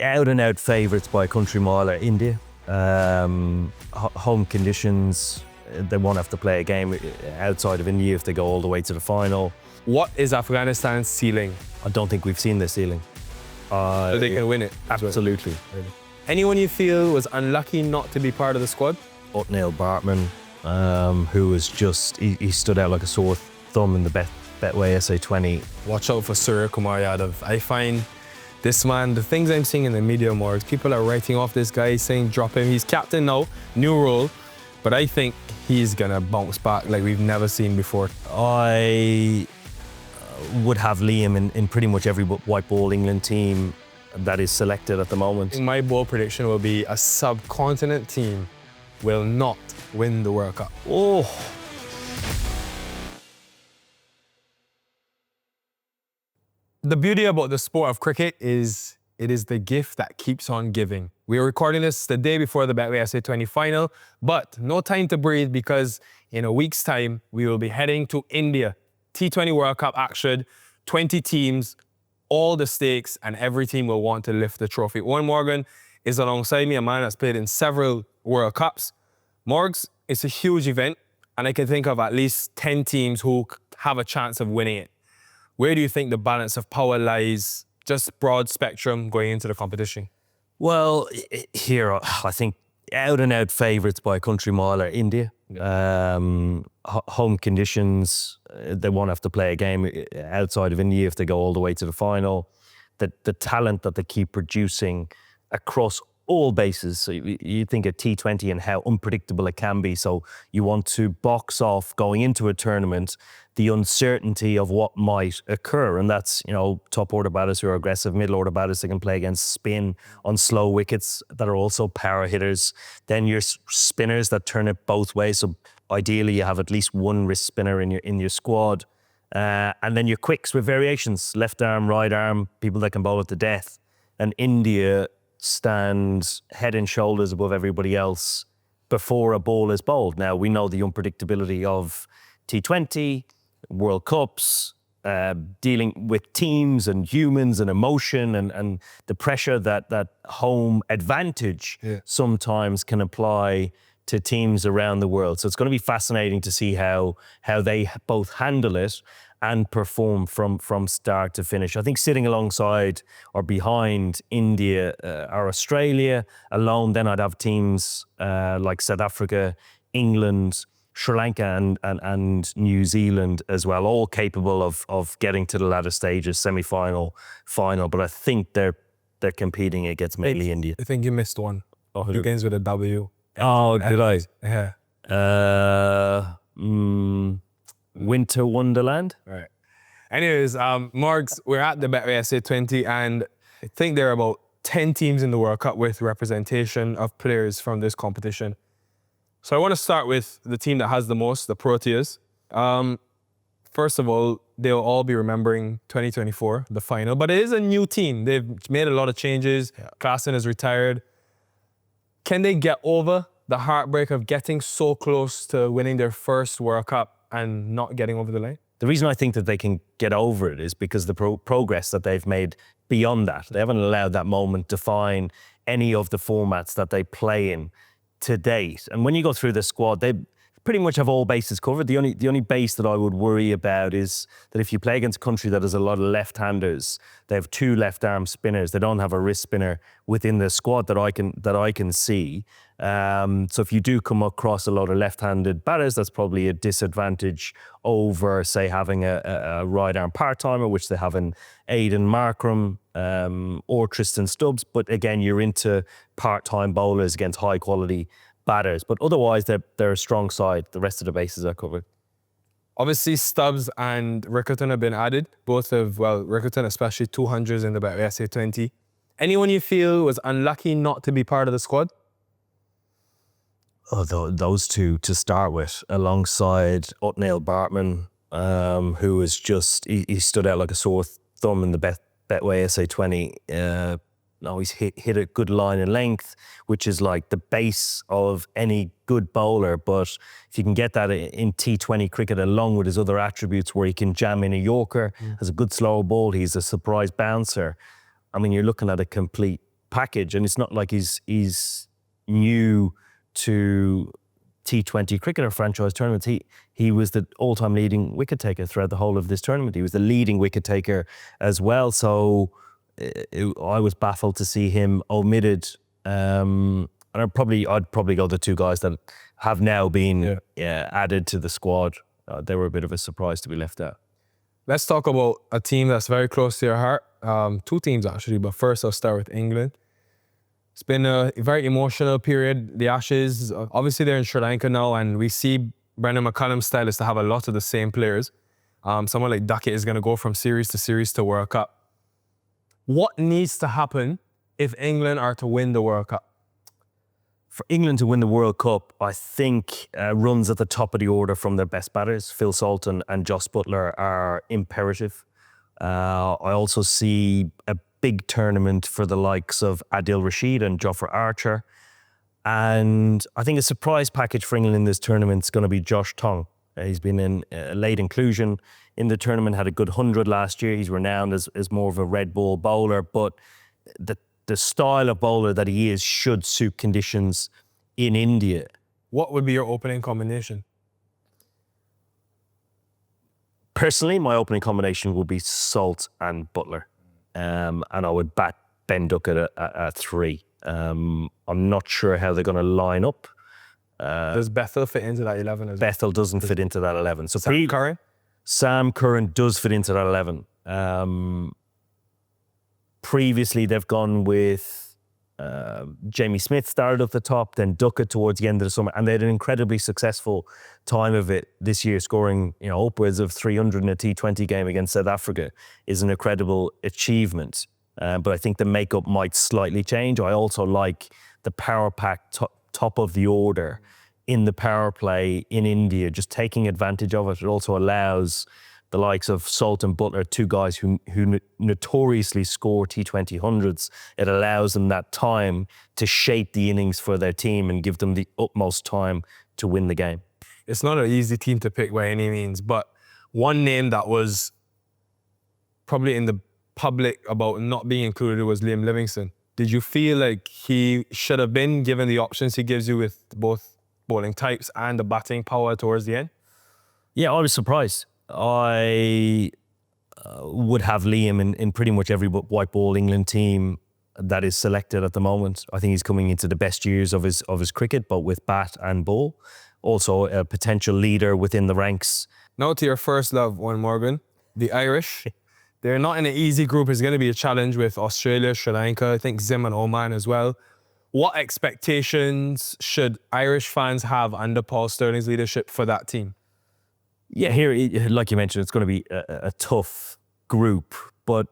out-and-out favourites by a country mile are India. Home conditions, they won't have to play a game outside of India if they go all the way to the final. What is Afghanistan's ceiling? I don't think we've seen the ceiling. So they can win it? Absolutely. Really. Anyone you feel was unlucky not to be part of the squad? Otniel Bartman, who was just, he stood out like a sore thumb in the Betway SA20. Watch out for Surya Kumar Yadav. I find this man, the things I'm seeing in the media more, is people are writing off this guy, saying drop him. He's captain now, new role, but I think he's gonna bounce back like we've never seen before. I would have Liam in pretty much every white ball England team that is selected at the moment. My bold prediction will be a subcontinent team will not win the World Cup. Oh. The beauty about the sport of cricket is it is the gift that keeps on giving. We are recording this the day before the Betway SA20 final, but no time to breathe because in a week's time, we will be heading to India. T20 World Cup action, 20 teams, all the stakes, and every team will want to lift the trophy. Owen Morgan is alongside me, a man that's played in several World Cups. Morgs, it's a huge event, and I can think of at least 10 teams who have a chance of winning it. Where do you think the balance of power lies, just broad spectrum going into the competition? Well, here, I think out-and-out favourites by a country mile are India. Home conditions, they won't have to play a game outside of India if they go all the way to the final. The talent that they keep producing across all bases. So you think of T20 and how unpredictable it can be. So you want to box off going into a tournament the uncertainty of what might occur. And that's, you know, top order batters who are aggressive, middle order batters that can play against spin on slow wickets that are also power hitters. Then your spinners that turn it both ways. So ideally you have at least one wrist spinner in your squad. And then your quicks with variations, left arm, right arm, people that can bowl it to death. And India stands head and shoulders above everybody else before a ball is bowled. Now, we know the unpredictability of T20, World Cups, dealing with teams and humans and emotion and the pressure that home advantage sometimes can apply to teams around the world. So it's going to be fascinating to see how they both handle it and perform from start to finish. I think sitting alongside or behind India or Australia alone, then I'd have teams like South Africa, England, Sri Lanka and New Zealand as well, all capable of getting to the latter stages, semi-final, final. But I think they're competing against mainly India. I think you missed one. Oh, it begins with a W. Oh, did I? Yeah. Winter Wonderland. Right. Anyways, Morgs, we're at the Betway SA20 and I think there are about 10 teams in the World Cup with representation of players from this competition. So I want to start with the team that has the most, the Proteas. First of all, they'll all be remembering 2024, the final, but it is a new team. They've made a lot of changes. Yeah. Klassen is retired. Can they get over the heartbreak of getting so close to winning their first World Cup and not getting over the line? The reason I think that they can get over it is because the progress that they've made beyond that. They haven't allowed that moment define any of the formats that they play in to date. And when you go through the squad, they pretty much have all bases covered. The only base that I would worry about is that if you play against a country that has a lot of left-handers, they have two left-arm spinners. They don't have a wrist spinner within the squad that I can see. So if you do come across a lot of left-handed batters, that's probably a disadvantage over, say, having a right-arm part-timer, which they have in Aidan Markram or Tristan Stubbs. But again, you're into part-time bowlers against high-quality batters. But otherwise, they're a strong side. The rest of the bases are covered. Obviously, Stubbs and Rickerton have been added. Both of, well, Rickerton especially 200s in the Betway SA20. Anyone you feel was unlucky not to be part of the squad? Oh, those two to start with, alongside Otniel Bartman, who was just, he stood out like a sore thumb in the Betway SA20. He's hit a good line and length, which is like the base of any good bowler. But if you can get that in T20 cricket along with his other attributes where he can jam in a Yorker, has a good slow ball, he's a surprise bouncer. I mean, you're looking at a complete package, and it's not like he's new to T20 cricket or franchise tournaments. He was the all-time leading wicket taker throughout the whole of this tournament. He was the leading wicket taker as well. So I was baffled to see him omitted. And I'd probably go the two guys that have now been added to the squad. They were a bit of a surprise to be left out. Let's talk about a team that's very close to your heart. Two teams actually, but first I'll start with England. It's been a very emotional period. The Ashes, obviously they're in Sri Lanka now, and we see Brendan McCullum's style is to have a lot of the same players. Someone like Duckett is going to go from series to World Cup. What needs to happen if England are to win the World Cup? For England to win the World Cup, I think runs at the top of the order from their best batters. Phil Salton and Jos Buttler are imperative. I also see a big tournament for the likes of Adil Rashid and Jofra Archer. And I think a surprise package for England in this tournament is going to be Josh Tongue. He's been in late inclusion in the tournament, had a good 100 last year. He's renowned as more of a red ball bowler, but the style of bowler that he is should suit conditions in India. What would be your opening combination? Personally, my opening combination would be Salt and Buttler. And I would bat Ben Duckett at 3. I'm not sure how they're going to line up. Does Bethel fit into that 11 as well? Bethel doesn't fit into that 11. So Sam Curran? Sam Curran does fit into that 11. Previously, they've gone with Jamie Smith started up the top, then Duckett towards the end of the summer, and they had an incredibly successful time of it this year, scoring upwards of 300 in a T20 game against South Africa is an incredible achievement. But I think the makeup might slightly change. I also like the power pack top of the order in the power play in India, just taking advantage of it. It also allows the likes of Salt and Buttler, two guys who notoriously score T20 hundreds. It allows them that time to shape the innings for their team and give them the utmost time to win the game. It's not an easy team to pick by any means, but one name that was probably in the public about not being included was Liam Livingstone. Did you feel like he should have been, given the options he gives you with both bowling types and the batting power towards the end? Yeah, I was surprised. I would have Liam in pretty much every white ball England team that is selected at the moment. I think he's coming into the best years of his cricket, but with bat and ball. Also a potential leader within the ranks. Now to your first love, Owen Morgan, the Irish. They're not in an easy group. It's going to be a challenge with Australia, Sri Lanka, I think Zim and Oman as well. What expectations should Irish fans have under Paul Stirling's leadership for that team? Yeah, here, like you mentioned, it's going to be a tough group, but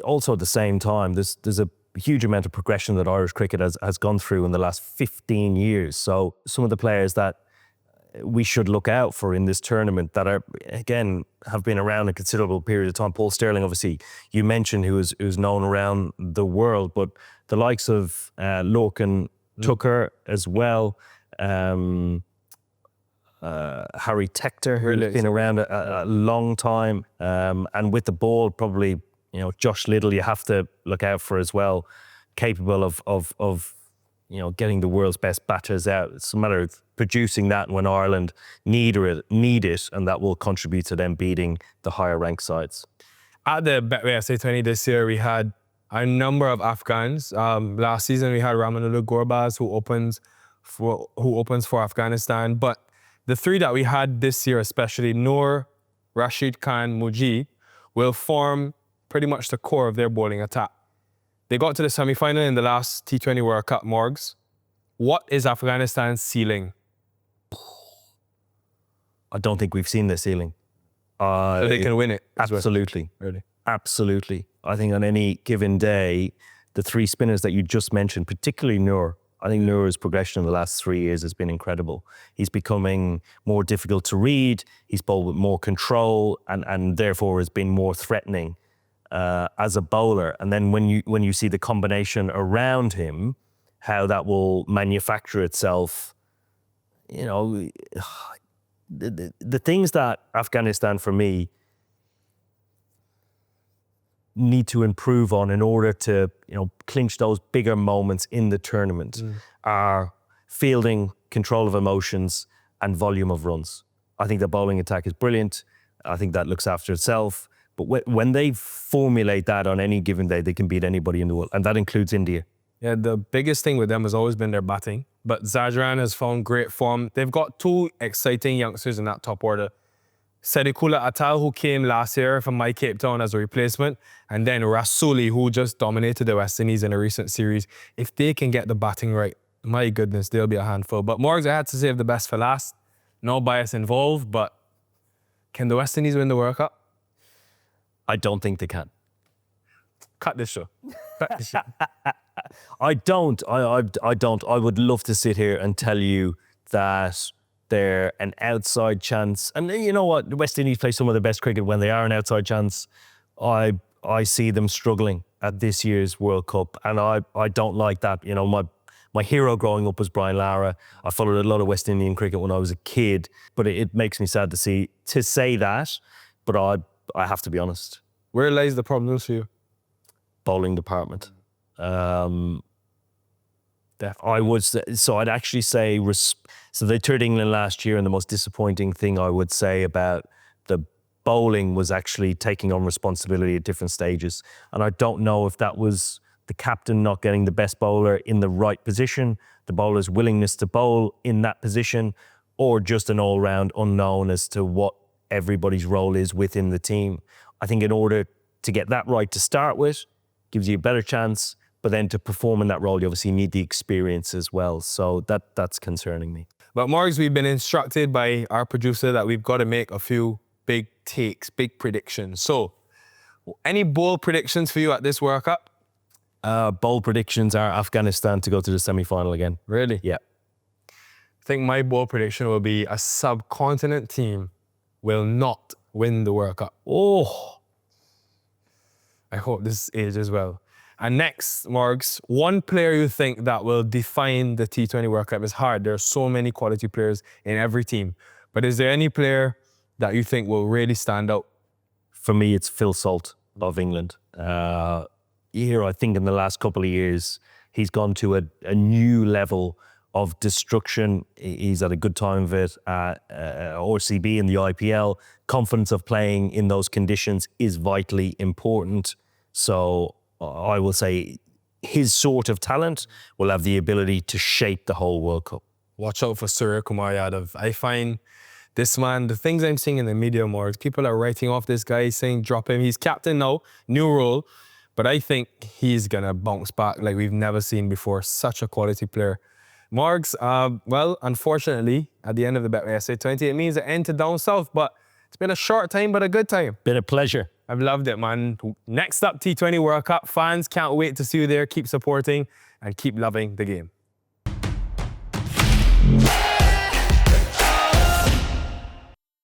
also at the same time, there's a huge amount of progression that Irish cricket has gone through in the last 15 years. So some of the players that we should look out for in this tournament that are, again, have been around a considerable period of time. Paul Stirling, obviously, you mentioned, who's known around the world, but the likes of Lorcan Tucker as well, Harry Tector, who's been around a long time, and with the ball, probably Josh Liddell you have to look out for as well, capable of getting the world's best batters out. It's a matter of producing that when Ireland need it, and that will contribute to them beating the higher ranked sides. At the Betway SA20 this year, we had a number of Afghans. Last season we had Ramanullah Gurbaz who opens for Afghanistan, but the three that we had this year, especially Noor, Rashid Khan, Mujib, will form pretty much the core of their bowling attack. They got to the semi-final in the last T20 World Cup, Morgs. What is Afghanistan's ceiling? I don't think we've seen their ceiling. So they can win it? Absolutely. Well. Really? Absolutely. I think on any given day, the three spinners that you just mentioned, particularly Noor, I think Noor's progression in the last 3 years has been incredible. He's becoming more difficult to read. He's bowled with more control and therefore has been more threatening as a bowler. And then when you see the combination around him, how that will manufacture itself, the things that Afghanistan, for me, need to improve on in order to, clinch those bigger moments in the tournament are fielding, control of emotions, and volume of runs. I think the bowling attack is brilliant. I think that looks after itself. But when they formulate that on any given day, they can beat anybody in the world, and that includes India. Yeah, the biggest thing with them has always been their batting. But Zajran has found great form. They've got two exciting youngsters in that top order. Sedikula Atal, who came last year from my Cape Town as a replacement, and then Rasuli, who just dominated the West Indies in a recent series. If they can get the batting right, my goodness, they'll be a handful. But Morgs, I had to save the best for last. No bias involved, but can the West Indies win the World Cup? I don't think they can. Cut this show. Cut this show. I don't. I don't. I would love to sit here and tell you that they're an outside chance. And you know what? The West Indies play some of the best cricket when they are an outside chance. I see them struggling at this year's World Cup, and I don't like that. My hero growing up was Brian Lara. I followed a lot of West Indian cricket when I was a kid, but it makes me sad to say that. But I have to be honest. Where lies the problem for you? Bowling department. Definitely. I would say, so I'd actually say, so they toured England last year, and the most disappointing thing I would say about the bowling was actually taking on responsibility at different stages. And I don't know if that was the captain not getting the best bowler in the right position, the bowler's willingness to bowl in that position, or just an all-round unknown as to what everybody's role is within the team. I think in order to get that right to start with, gives you a better chance, but then to perform in that role, you obviously need the experience as well. So that's concerning me. But Morgs, we've been instructed by our producer that we've got to make a few big takes, big predictions. So, any bold predictions for you at this World Cup? Bold predictions are Afghanistan to go to the semi-final again. Really? Yeah. I think my bold prediction will be a subcontinent team will not win the World Cup. Oh, I hope this ages well. And next, Morgs, one player you think that will define the T20 World Cup is hard. There are so many quality players in every team. But is there any player that you think will really stand out? For me, it's Phil Salt of England. I think in the last couple of years, he's gone to a new level of destruction. He's had a good time of it at RCB in the IPL. Confidence of playing in those conditions is vitally important. So I will say his sort of talent will have the ability to shape the whole World Cup. Watch out for Surya Kumar Yadav. I find this man, the things I'm seeing in the media more, people are writing off this guy, saying drop him. He's captain now, new role. But I think he's going to bounce back like we've never seen before. Such a quality player. Morgs, well, unfortunately, at the end of the Betway SA20, it means the end to down south. But it's been a short time, but a good time. Been a pleasure. I've loved it, man. Next up, T20 World Cup. Fans can't wait to see you there. Keep supporting and keep loving the game.